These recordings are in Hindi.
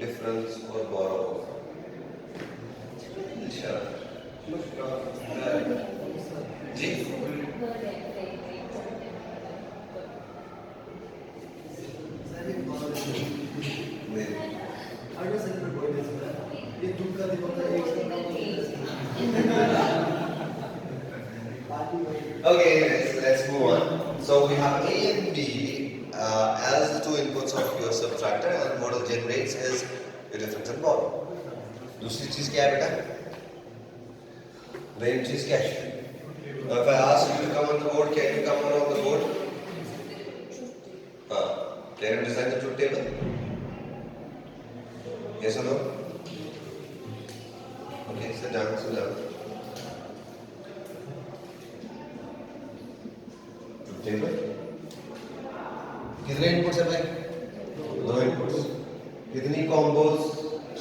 difference or borrow? Ji Okay, let's move on. So we have A and B as the two inputs of your subtractor, and what it generates is your difference and borrow. दूसरी चीज क्या है बेटा? Main चीज क्या है? If I ask you to come on the board, can you come on the board? Can you design the truth table? Yes or no? Okay, sit down, sit down. Truth table. कितने इनपुट्स है भाई? दो इनपुट्स. कितनी combos?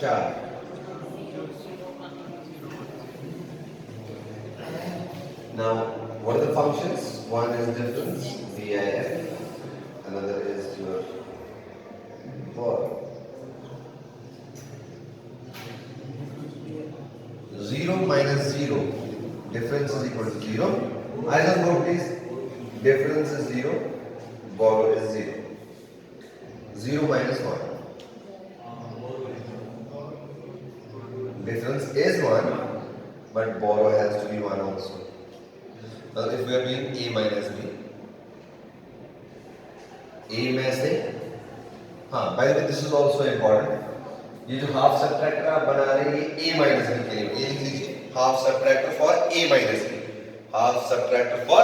4. Now, what are the functions? One is difference, VIF. Another is your borrow. 0 minus 0. Difference is equal to 0. I just go please. Difference is 0. Borrow is 0. 0 minus 1. Difference is 1, but borrow has to be 1 also. Now if we are doing A minus B, A में से, हाँ, by the way this is also important. ये जो half subtractor आप बना रहे हैं ये A minus B के लिए, ये लिख लीजिए half subtractor for A minus B, half subtractor for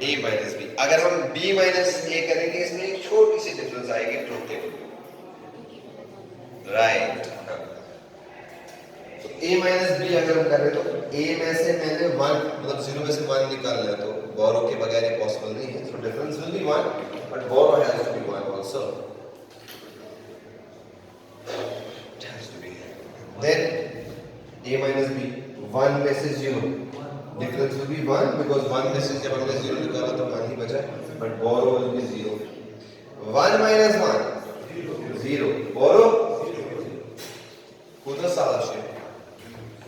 A minus B. अगर हम B minus A करेंगे इसमें एक छोटी सी difference आएगी truth table, right? तो A minus B अगर हम कर रहे तो A में से मैंने 1 मतलब 0 में से 1 निकालना है तो borrow के बगैर ये possible नहीं है. So difference will be 1, but borrow has to be 1 also. It has to be. Then A minus B 1 में से 0. Difference will be 1 because 1 में से जब हमने 0 निकाला तो 1 ही बचा. But borrow will be 0. 1 minus 1 0. Borrow खुद साला shape.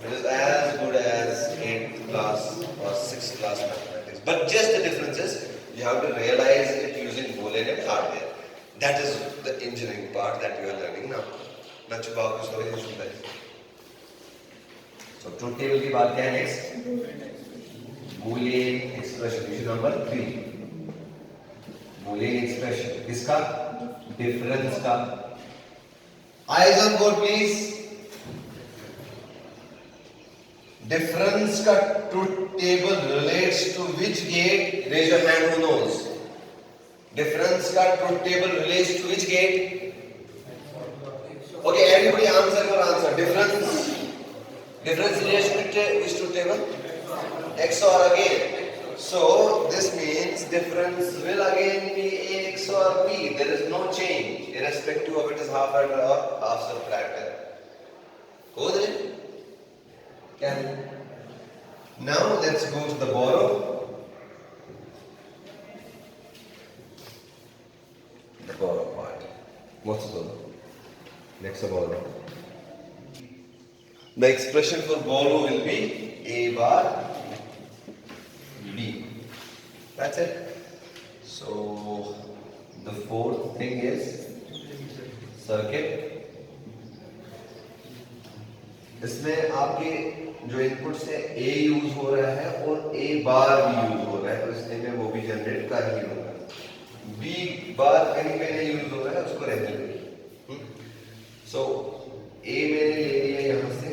It is as good as 8th class or 6th class mathematics. But just the difference is you have to realize it using Boolean and hardware. That is the engineering part that you are learning now. ना छुपाओ कुछ तो ये सुनता है. So truth table की बात क्या है next? Boolean expression. Issue number 3. Boolean expression. किसका? Difference का. Eyes on board please. Difference का truth table relates to which gate? Raise your hand who knows. Difference का truth table relates to which gate? Okay, everybody answer your answer. Difference relates to which truth table? XOR again. So this means difference will again be A XOR B. There is no change irrespective of it is half adder or half subtractor. Go there. Now let's go to the borrow. The borrow part. What's the borrow? Next borrow. The expression for borrow will be A bar B. That's it. So the fourth thing is circuit. इसमें आपके जो इनपुट से A यूज हो रहा है और A बार भी यूज हो रहा है तो इसलिए में वो भी जनरेट कर ही होगा. B बार कहीं पे नहीं यूज हो रहा है उसको रहने दो. सो A मैंने ले लिया यहाँ से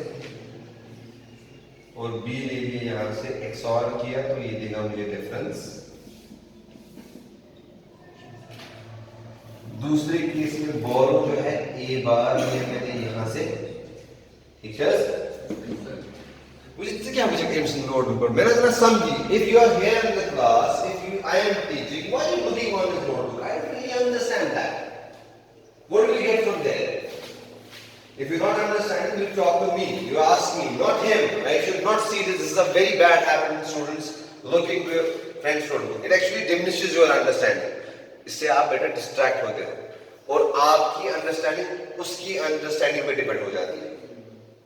और B ले लिया यहाँ से XOR किया तो ये देगा मुझे डिफरेंस. दूसरे केस में बोरो जो है A बार लिया मैंने यहाँ से. ठीक है मुझे क्या मुझे टेंशन नोटबुक पर मेरा जरा समझिए. If you are here in the class if you I am teaching why you looking on this notebook I really understand that. What will you get from there? If you not understand you talk to me you ask me not him. I should not see this is a very bad habit in students looking to your friends notebook. It actually diminishes your understanding. इससे आप बेटा डिस्ट्रैक्ट होते हो और आपकी अंडरस्टैंडिंग उसकी अंडरस्टैंडिंग पे डिपेंड हो जाती है,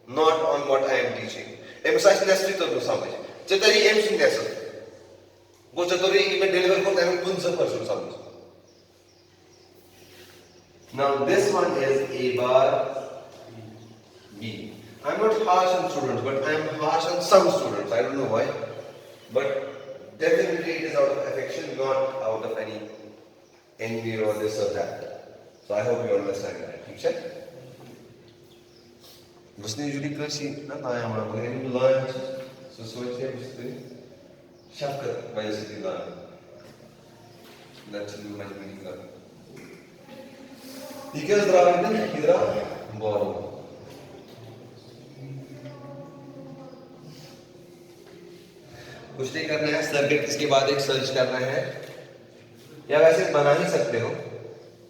not on what I am teaching. एम साइज नेस्ट्री तो समझ चतरी एम सिंह नेसो वो चतरी में डिलीवर करते हैं कुन सब पर्सन समझ। Now this one is A bar B. I'm not harsh on students, but I'm harsh on some students. I don't know why, but definitely it is out of affection, not out of any envy or this or that. So I hope you understand that. ठीक है? Bosni usually kasi na tayo mga mga lunch. So soche bosni şapka vajah se dilan. Lunch में मजबूरी का. ठीक है इधर इधर बॉल कुछ नहीं करना है, सर्किट इसके बाद एक सर्च करना है या वैसे बना ही सकते हो।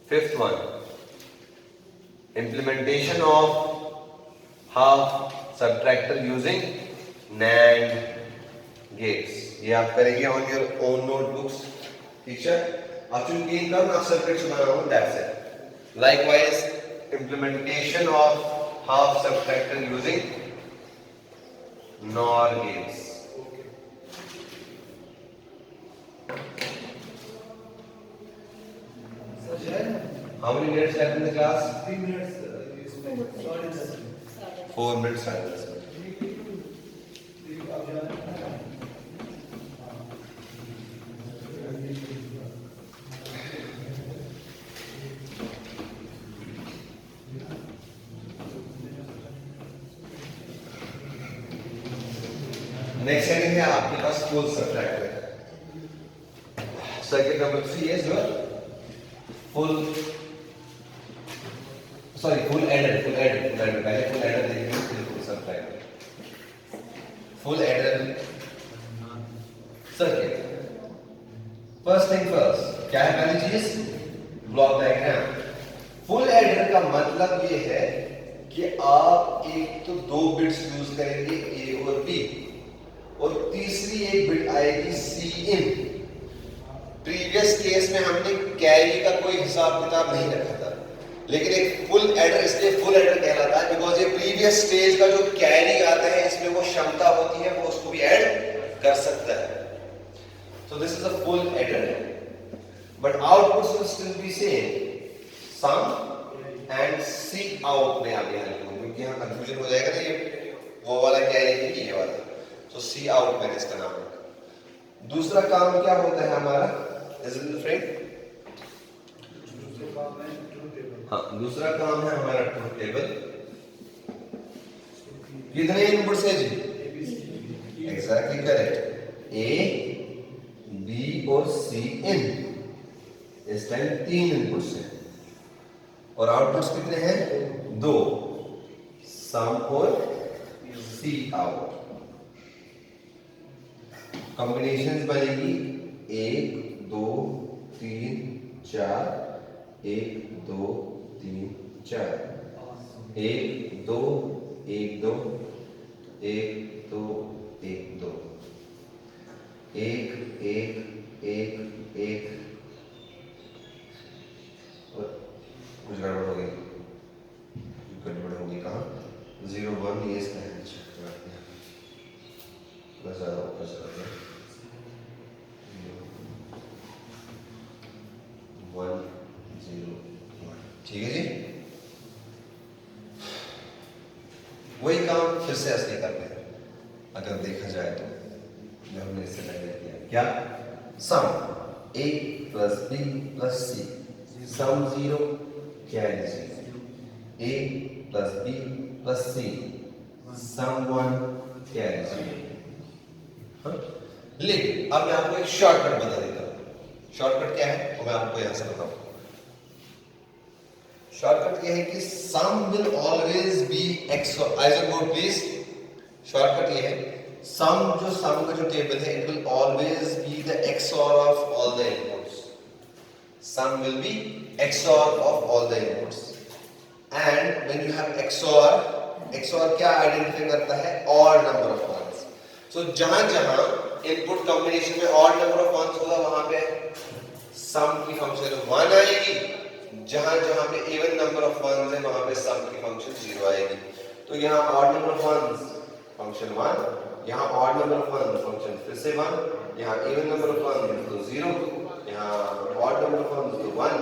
Fifth one, implementation of half subtractor using NAND gates. ये आप करेंगे ऑन योर ओन नोटबुक्स। ठीक है, आप चुन के आप सर्किट बना रहा हूं, that's it. Likewise, implementation of half subtractor using NOR gates. How many minutes left in the class? 3 minutes. 4 minutes silence. Next heading है आपके पास full subtractor. Circuit number 3 is your full adder पहले फुल एडर देखेंगे फिर full subtractor. Full adder circuit, first thing first, क्या है पहली चीज? Block diagram. फुल एडर का मतलब ये है कि आप एक तो 2 बिट्स यूज करेंगे A और B, और तीसरी एक बिट आएगी सी इन। प्रीवियस केस में हमने कैरी का कोई हिसाब किताब नहीं रखा था, लेकिन एक फुल एडर इसलिए फुल एडर कहलाता है बिकॉज ये प्रीवियस स्टेज का जो कैरी आता है इसमें वो क्षमता होती है, वो उसको भी ऐड कर सकता है। So this is a full adder, but outputs will still be same, sum and C out में आप यहाँ लिखोगे क्योंकि यहाँ कंफ्यूजन हो जाएगा ना, ये वो वाला कैरी नहीं ये वाला, तो सी आउट मैंने इसका नाम रखा। दूसरा काम क्या होता है हमारा फ्रेंड? हाँ, दूसरा काम है हमारा ट्रूथ टेबल। कितने इनपुट्स है जी? एग्जैक्टली करेक्ट, ए बी और सी इन। इस टाइम 3 इनपुट्स हैं और आउटपुट्स कितने हैं? 2, सम और सी आउट। कॉम्बिनेशंस बनेगी 1 2 3 4, 1 2 3 4, 1 2 1 2 1 2 1 2, 1 1 1 1 और कुछ गड़बड़ हो गई, कहाँ 0 1 ये इसका है प्लस ज़्यादा ऊपर चला गया 1 0 1। ठीक है जी, वही काम फिर से असली करते हैं अगर देखा जाए तो जो हमने इससे पहले किया। क्या? Sum A plus B plus C, sum 0 carry 0, A plus B plus C, sum 1 carry 0। लेकिन अब मैं आपको एक शॉर्टकट बता देता हूं। शॉर्टकट क्या है तो मैं आपको यहां से बताऊं। शॉर्टकट यह है कि sum will always be XOR। आइसोमोर प्लीज। शॉर्टकट यह है सम का जो टेबल है it will always be the XOR of all the inputs. Sum will be XOR of all the inputs and when you have XOR क्या आइडेंटिफाई करता है? Odd number of ones. So जहां इनपुट कॉम्बिनेशन में ऑड नंबर ऑफ वंस होगा वहां पे सम की फंक्शन 1 आएगी, जहां जहां पे इवन नंबर ऑफ वंस है वहां पे सम की फंक्शन 0 आएगी। तो यहाँ odd number of ones function 1, यहाँ odd number of ones function फिर से 1, यहाँ इवन नंबर ऑफ वंस तो 0, यहाँ ऑड नंबर ऑफ वंस तो 1,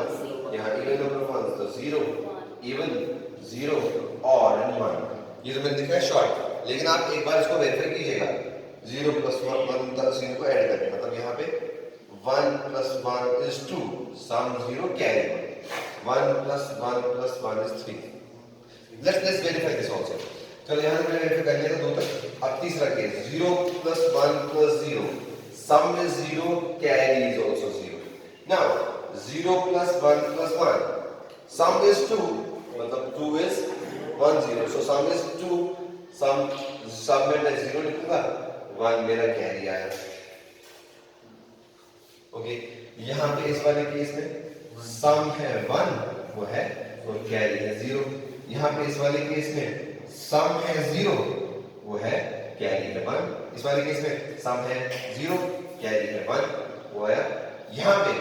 यहाँ इवन नंबर ऑफ वंस तो 0, इवन 0 ऑड एंड 1। ये तो मैंने दिखाया शॉर्ट, लेकिन आप एक बार इसको वेरीफाई कीजिएगा 0 + 1 तक 0 को ऐड करके, मतलब यहाँ पे 1 + 1 is 2, sum 0 carry 1 + 1 + 1 is 3। let's verify this also। चलो यहाँ से मैंने वेरीफाई कर लिया था 2 तक। अब तीसरा case 0 + 1 + 0, sum is 0, carry is also 0। now 0 + 1 + 1, sum is 2, मतलब 2 is 1 0, so sum is 2, sum में मैं 0 लिखूंगा, 1 मेरा कैरी आया। ओके, यहाँ पे इस वाले केस में सम है 1 वो है और कैरी है 0। यहाँ पे इस वाले केस में सम है 0 वो है कैरी है 1। इस वाले केस में सम है 0 कैरी है 1 वो आया। यहाँ पे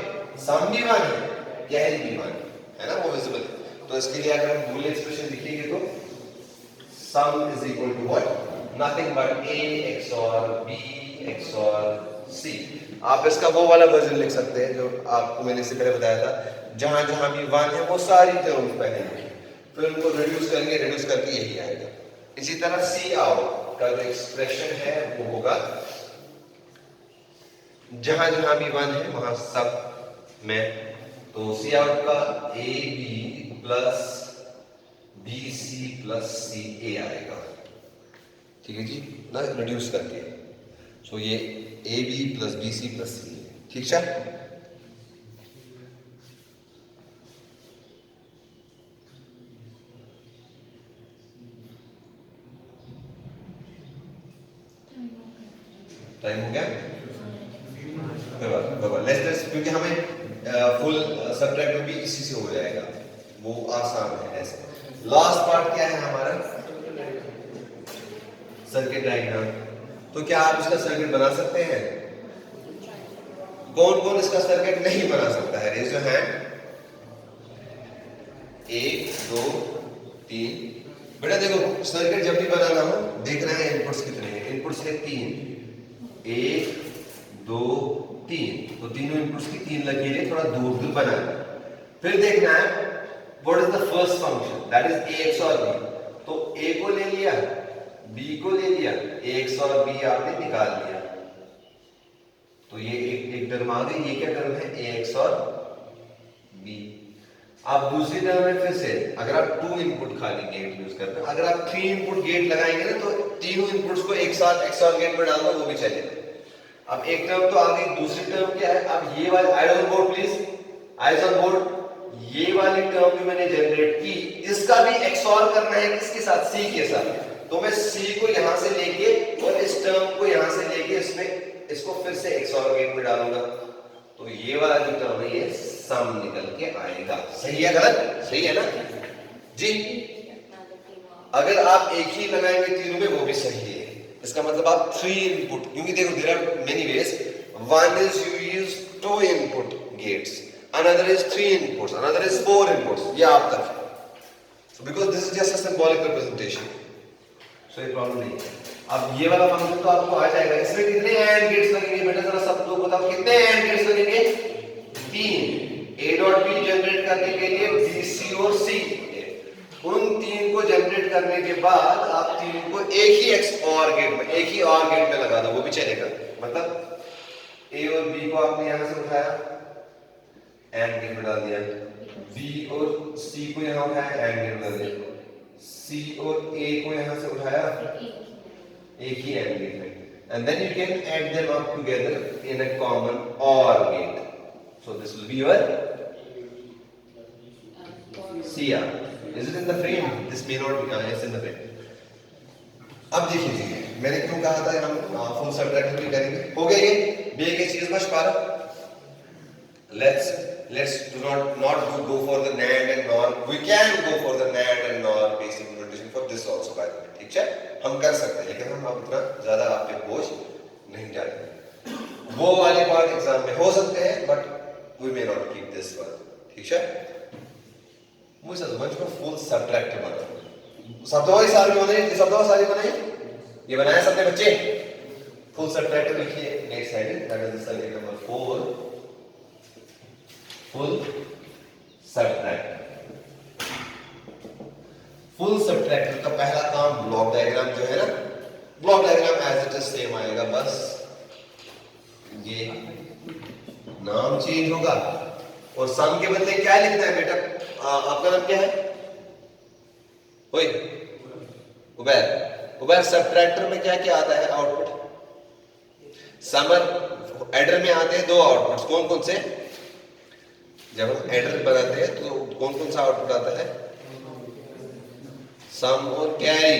सम भी 1 है कैरी भी 1 है ना, वो विजिबल। तो इसके लिए अगर हम बूलियन एक्सप्रेशन लिखेंगे तो sum is equal to what? Nothing but A XOR B XOR C। आप इसका वो वाला वर्जन लिख सकते हैं जो आपको मैंने इससे पहले बताया था, जहां जहां भी 1 है वो सारी टर्म्स पहले लिखें, फिर उनको रिड्यूस करेंगे, रिड्यूस करके यही आएगा। इसी तरह C आउट का जो एक्सप्रेशन है वो होगा जहां जहां भी 1 है वहां सब में, तो C आउट का AB + BC + CA आएगा, ठीक है जी ना, रिड्यूस करके। सो ये AB + BC + CA, ठीक है। टाइम हो गया, लेट्स क्योंकि हमें फुल सब्ट्रैक्ट भी इसी से हो जाएगा, वो आसान है ऐसे। लास्ट पार्ट क्या है हमारा, सर्किट डायग्राम। तो क्या आप इसका सर्किट बना सकते हैं? कौन कौन इसका सर्किट नहीं बना सकता है? Raise your hand. 1 2 3। बेटा देखो, सर्किट जब भी बनाना हो, देख रहे हैं इनपुट्स कितने हैं? इनपुट्स है 3, 1 2 3, तो तीनों इनपुट्स की 3 लकीरें थोड़ा दूर दूर बनाना। फिर देखना है what is the first function, that is A XOR B। तो A को ले लिया, B को ले लिया, A XOR B आपने निकाल लिया, तो ये एक टर्म आ गई। ये क्या टर्म है? A XOR B। आप दूसरी टर्म में फिर से, अगर आप 2 इनपुट खाली गेट यूज करते हैं, अगर आप 3 इनपुट गेट लगाएंगे ना, तो तीनों इनपुट्स को एक साथ XOR गेट में डाल दो, वो भी चलेगा। अब एक टर्म तो आ गई, दूसरी टर्म क्या है? अब ये वाली eyes on board please, eyes on board. ये वाली टर्म भी मैंने जनरेट की, इसका भी XOR करना है किसके साथ? C के साथ। तो मैं C को यहां से लेके और इस टर्म को यहां से लेके इसमें इसको फिर से XOR गेट में डालूंगा, तो ये वाला जो टर्म है ये सम निकल के आएगा। सही है गलत? सही है ना जी? अगर आप एक ही लगाएंगे तीनों में, वो भी सही है। इसका मतलब आप 3 इनपुट, क्योंकि देखो there are many ways, one is you use 2 input gates, another is 3 inputs, another is 4 inputs, ये आप तक। So because this is just a symbolic representation, so ये प्रॉब्लम नहीं है। अब ये वाला फंक्शन तो आपको आ जाएगा। इसमें कितने एंड गेट्स लगेंगे बेटा, जरा सब लोग बताओ, कितने एंड गेट्स लगेंगे? 3। A डॉट B जनरेट करने के लिए B C और C, उन 3 को जनरेट करने के बाद आप तीनों को एक ही XOR गेट में, एक ही OR गेट में लगा दो, वो भी चलेगा। मतलब A और B को आपने यहां से उठाया, एंड गेट में डाल दिया, B और C को यहां उठाया, एंड गेट में डाल दिया, C और A को यहां से उठाया, एक ही एंड गेट में, and then you can add them up together in a common OR gate. So this will be your CR. Is it in the frame? This may not be, it's in the frame. अब देखिए मैंने क्यों कहा था हम फुल सब्ट्रैक्शन भी करेंगे। हो गया ये बे के चीज मच पारा। Let's do not go for the NAND and NOR. We can go for the NAND and NOR basic implementation for this also by the way, ठीक है? हम कर सकते हैं, लेकिन हम अब इतना ज्यादा आप पे बोझ नहीं डालेंगे। वो वाले पार्ट एग्जाम में हो सकते हैं, but we may not keep this one, ठीक है? मुझे समझ को फुल सब्ट्रैक्टर बना शब्दों सारे बनाए शब्दों सारे बनाए ये बनाया सबने बच्चे फुल सब्ट्रैक्टर लिखिए next heading that is circuit number 4 full subtractor full subtractor का पहला काम ब्लॉक डायग्राम जो है ना block diagram as it is same आएगा बस ये नाम चेंज होगा और सम के बदले क्या लिखना है बेटा आपका नाम क्या है ओए उबैर सब्ट्रैक्टर में क्या क्या आता है आउटपुट समर एडर में आते हैं दो आउटपुट्स कौन कौन से जब हम एडर बनाते हैं तो कौन कौन सा आउटपुट आता है सम और कैरी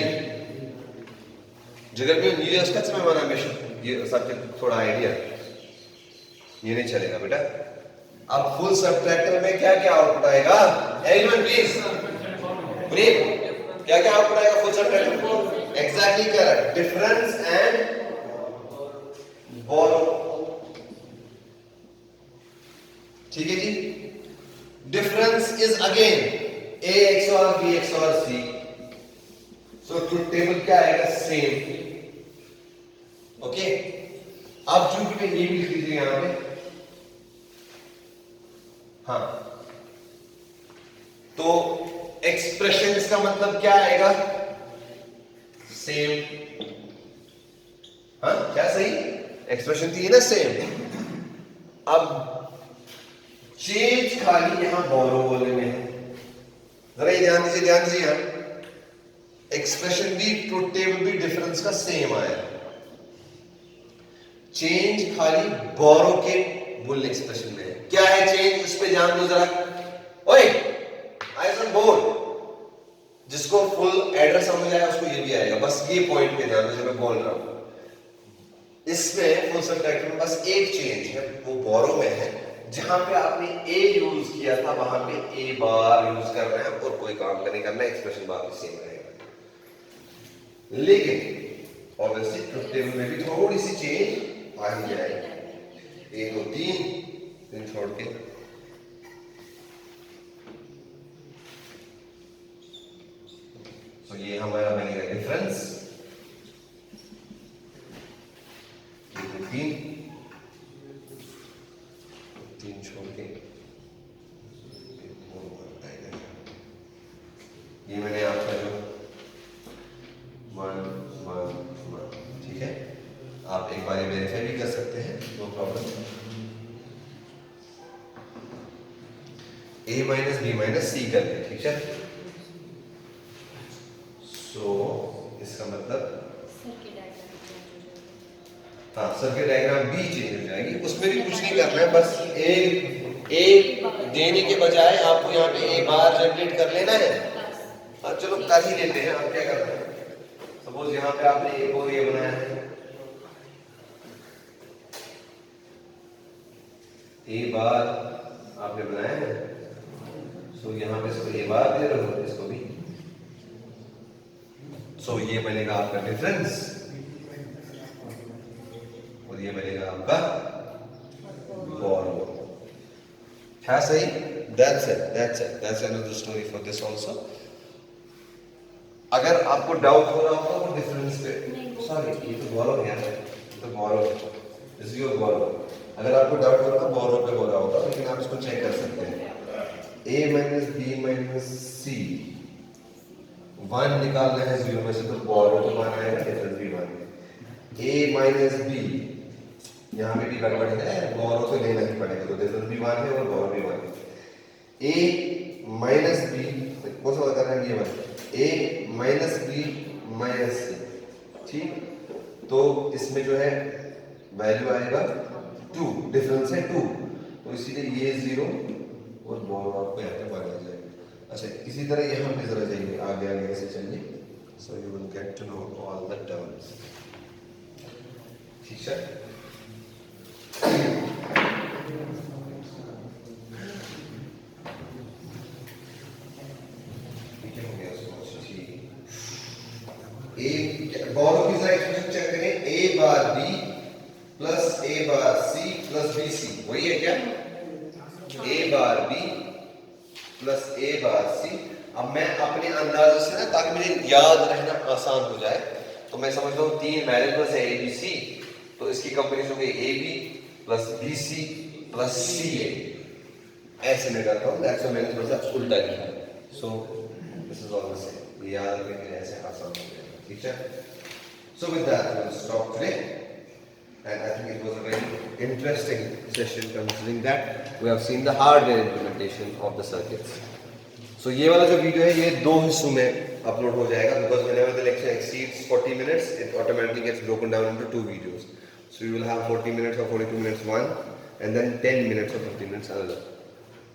जिगर में यूएस का समय बना हमेशा ये सबके थोड़ा आइडिया ये नहीं चलेगा बेटा अब फुल सब्ट्रैक्टर में क्या क्या आउटपुट आएगा एवरीवन प्लीज ब्रेक क्या क्या आउटपुट आएगा फुल सब्ट्रैक्टर में exactly correct difference and borrow ठीक है जी difference is again a XOR b XOR c so truth table क्या आएगा सेम ओके अब चूंकि मैं ये भी लिख लीजिए यहां पे हाँ तो एक्सप्रेशन इसका मतलब क्या आएगा सेम हाँ क्या सही एक्सप्रेशन थी ना सेम अब चेंज खाली यहां बोरो बोलने में है जरा ये ध्यान दीजिए यहां एक्सप्रेशन भी ट्रुथ टेबल भी डिफरेंस का सेम आया चेंज खाली बोरो के बुल एक्सप्रेशन में है क्या है चेंज उस पे ध्यान दो जरा ओए आइज ऑन बोर्ड जिसको फुल एड्रेस समझ आया उसको ये भी आएगा बस ये पॉइंट पे ध्यान दो जो मैं बोल रहा हूं इसमें फुल सब्ट्रैक्टर में बस एक चेंज है वो बोरो में है जहां पे आपने ए यूज किया था वहां पे ए बार यूज कर रहे हैं और कोई काम नहीं करना एक्सप्रेशन बाकी सेम रहेगा लेकिन ऑब्वियसली ट्रुथ टेबल में भी थोड़ी सी चेंज आ ही जाएगी 1 2 3 दिन छोड़ के तो ये हमारा बनेगा डिफरेंस 3 छोड़ के ये मैंने आपका जो 1 1 1 ठीक है आप एक बार वेरीफाई भी कर सकते हैं no problem a minus b minus c कर ले ठीक है सो इसका मतलब हाँ सर्किट डायग्राम भी चेंज हो जाएगी उसमें भी कुछ नहीं करना है बस ए देने के बजाय आपको यहाँ पे ए बार जनरेट कर लेना है हाँ चलो कर ही लेते हैं आप क्या करते हैं सपोज यहाँ पे आपने एक और ये बनाया है ए बार आपने बनाया है सो यहाँ पे इसको ए बार दे रहे हो इसको भी सो ये बनेगा आपका डिफरेंस और ये बनेगा आपका बोरो है सही that's another story for this also अगर आपको डाउट हो रहा होगा तो डिफरेंस पे सॉरी ये तो बोरो है तो बोरो इज योर बोरो अगर आपको डाउट हो रहा है बोरो पे हो रहा होगा लेकिन आप इसको चेक कर सकते हैं a माइनस बी माइनस सी 1 निकालना है 0 में से तो बोरो तो मान आएगा डिफरेंस भी मान a माइनस बी यहाँ पे भी गड़बड़ है बोरो तो लेना ही पड़ेगा तो डिफरेंस भी 1 है और बोरो भी 1 है a माइनस बी कौन सा करना है ये वाला a माइनस बी माइनस सी ठीक तो इसमें जो है वैल्यू आएगा 2 डिफरेंस है 2 तो इसीलिए ये 0 और बोरो आपको यहाँ पे माना जाएगा अच्छा इसी तरह यहाँ पे जरा जाइए आगे से चलिए so you will get to know all the terms ठीक है बोरो की जरा एक्सप्रेशन चेक करें a bar b plus a bar c plus bc वही है क्या a bar b plus A bar C. अब मैं अपने अंदाजे से ना, ताकि मुझे याद रहना आसान हो जाए, तो मैं समझता हूँ 3 वेरिएबल्स है ए बी सी, तो इसकी कॉम्बिनेशन होगी a b plus b c plus c a. ऐसे मैं करता हूँ, दैट्स व्हाई मैंने थोड़ा सा उल्टा किया। So this is all the same, याद रखने के लिए ऐसे आसान हो जाएगा, ठीक है। So with that we will stop today, and I think it was a very interesting session considering that we have seen the hardware implementation of the circuits. So ये वाला जो वीडियो है ये 2 हिस्सों में अपलोड हो जाएगा, because whenever the lecture exceeds 40 minutes it automatically gets broken down into 2 videos. So you will have 40 minutes or 42 minutes one, and then 10 minutes or 15 minutes another.